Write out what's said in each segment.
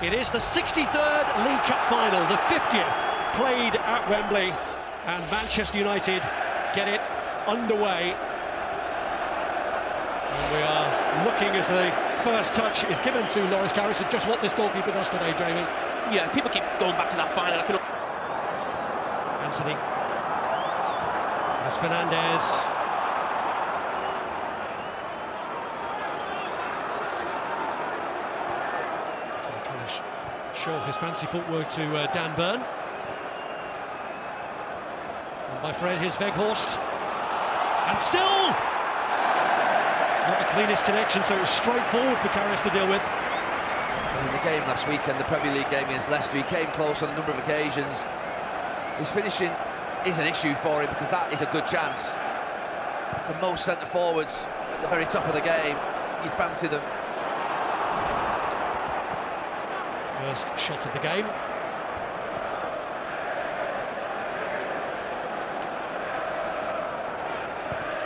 It is the 63rd League Cup final, the 50th played at Wembley, and Manchester United get it underway. And we are looking as the first touch is given to Loris Karius, just what this goalkeeper does today, Jamie. Yeah, people keep going back to that final. Anthony. There's Fernandez. Show off his fancy footwork to Dan Burn. And by Fred, here's Weghorst. And still not the cleanest connection, so it was straightforward for Karius to deal with. In the game last weekend, the Premier League game against Leicester, he came close on a number of occasions. His finishing is an issue for him because that is a good chance. For most centre-forwards at the very top of the game, you'd fancy them. First shot of the game.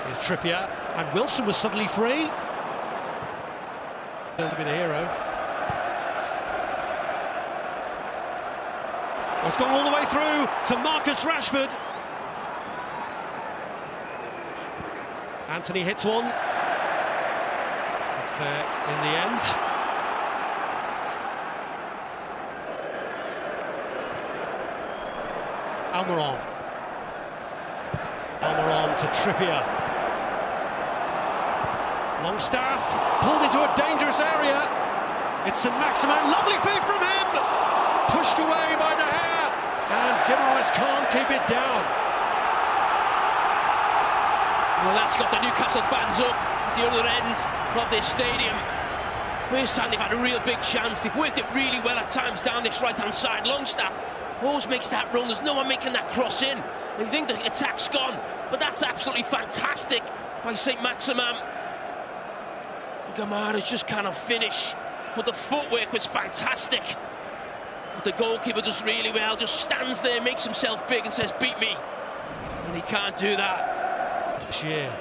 Here's Trippier, and Wilson was suddenly free. Going to be the hero. Well, it's gone all the way through to Marcus Rashford. Anthony hits one. It's there in the end. Almiron to Trippier. Longstaff pulled into a dangerous area. It's St Maximin, lovely feed from him. Pushed away by De Gea, and Guimaraes can't keep it down. Well, that's got the Newcastle fans up at the other end of this stadium. First time they've had a real big chance. They've worked it really well at times down this right-hand side. Longstaff always makes that run. There's no one making that cross in. And you think the attack's gone, but that's absolutely fantastic by St Maximin. Guimaraes just cannot finish, but the footwork was fantastic. But the goalkeeper does really well, just stands there, makes himself big and says, beat me. And he can't do that. Sheer.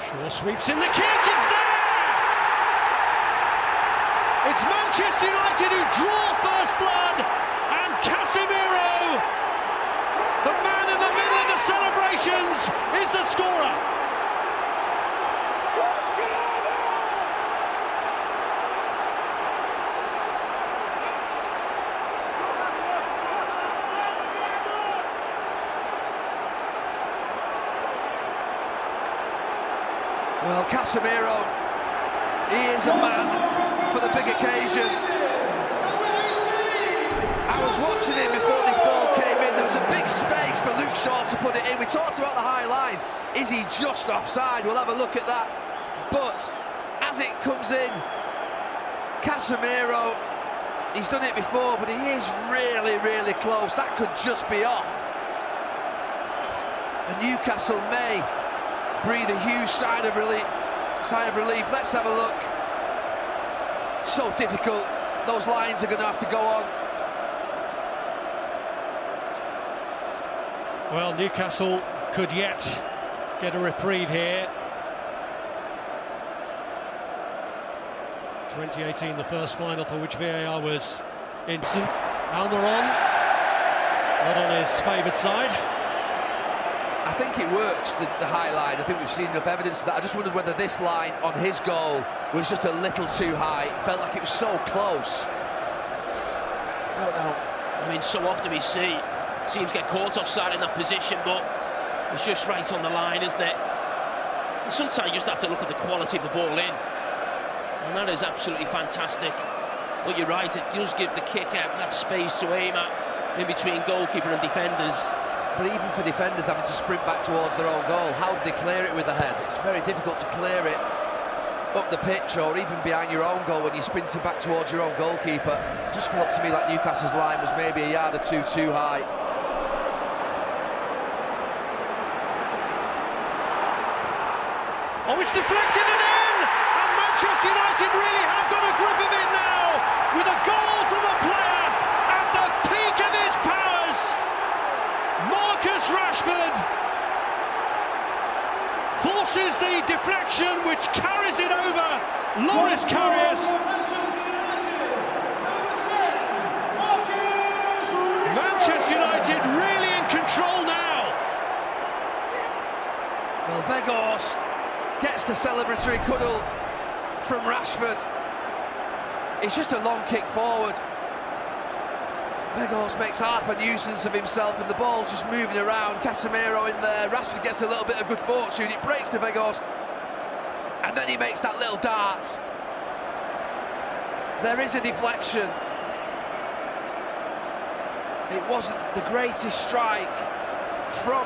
Shaw sweeps in, the kick, it's there! It's Manchester United who draw first blood, and Casemiro, the man in the middle of the celebrations, is the scorer. Well, Casemiro, he is a man for the big occasion. I was watching him before this ball came in. There was a big space for Luke Shaw to put it in. We talked about the high lines. Is he just offside? We'll have a look at that. But as it comes in, Casemiro, he's done it before, but he is really, really close. That could just be off. And Newcastle may breathe a huge sigh of relief. Let's have a look. So difficult. Those lines are going to have to go on. Well, Newcastle could yet get a reprieve here. 2018, the first final for which VAR was instant. Almiron, not on his favoured side. I think it works, the high line. I think we've seen enough evidence of that. I just wondered whether this line on his goal was just a little too high. It felt like it was so close. I don't know. I mean, so often we see teams get caught offside in that position, but it's just right on the line, isn't it? And sometimes you just have to look at the quality of the ball in. And that is absolutely fantastic. But you're right, it does give the kick out that space to aim at in between goalkeeper and defenders. But even for defenders having to sprint back towards their own goal, how do they clear it with the head? It's very difficult to clear it up the pitch or even behind your own goal when you're sprinting back towards your own goalkeeper. It just felt to me like Newcastle's line was maybe a yard or two too high. Oh, it's deflected and in! And Manchester United really have got a grip of it now, with a goal from a player at the peak of his powers. Marcus Rashford forces the deflection, which carries it over. Loris carries. Manchester United really in control now. Well, Weghorst gets the celebratory cuddle from Rashford. It's just a long kick forward. Weghorst makes half a nuisance of himself and the ball's just moving around. Casemiro in there, Rashford gets a little bit of good fortune, it breaks to Weghorst and then he makes that little dart. There is a deflection. It wasn't the greatest strike from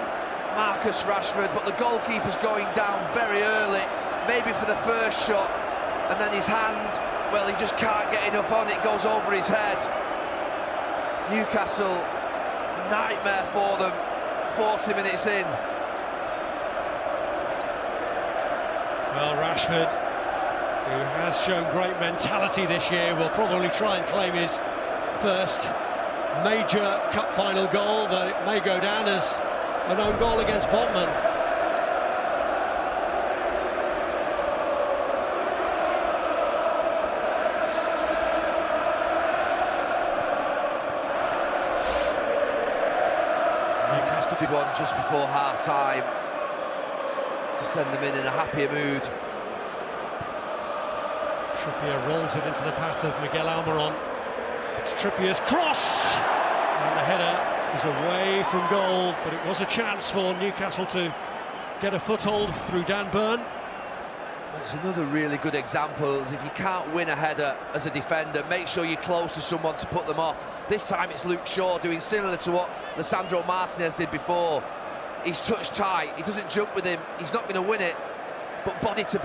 Marcus Rashford, but the goalkeeper's going down very early, maybe for the first shot, and then his hand, well, he just can't get enough on it, goes over his head. Newcastle, nightmare for them, 40 minutes in. Well, Rashford, who has shown great mentality this year, will probably try and claim his first major cup final goal, but it may go down as an own goal against Botman. Newcastle did one just before half-time to send them in a happier mood. Trippier rolls it into the path of Miguel Almiron. It's Trippier's cross, and the header is away from goal, but it was a chance for Newcastle to get a foothold through Dan Burn. It's another really good example. If you can't win a header as a defender, make sure you're close to someone to put them off. This time it's Luke Shaw doing similar to what Lisandro Martinez did before. He's touch tight, he doesn't jump with him, he's not going to win it, but body to body.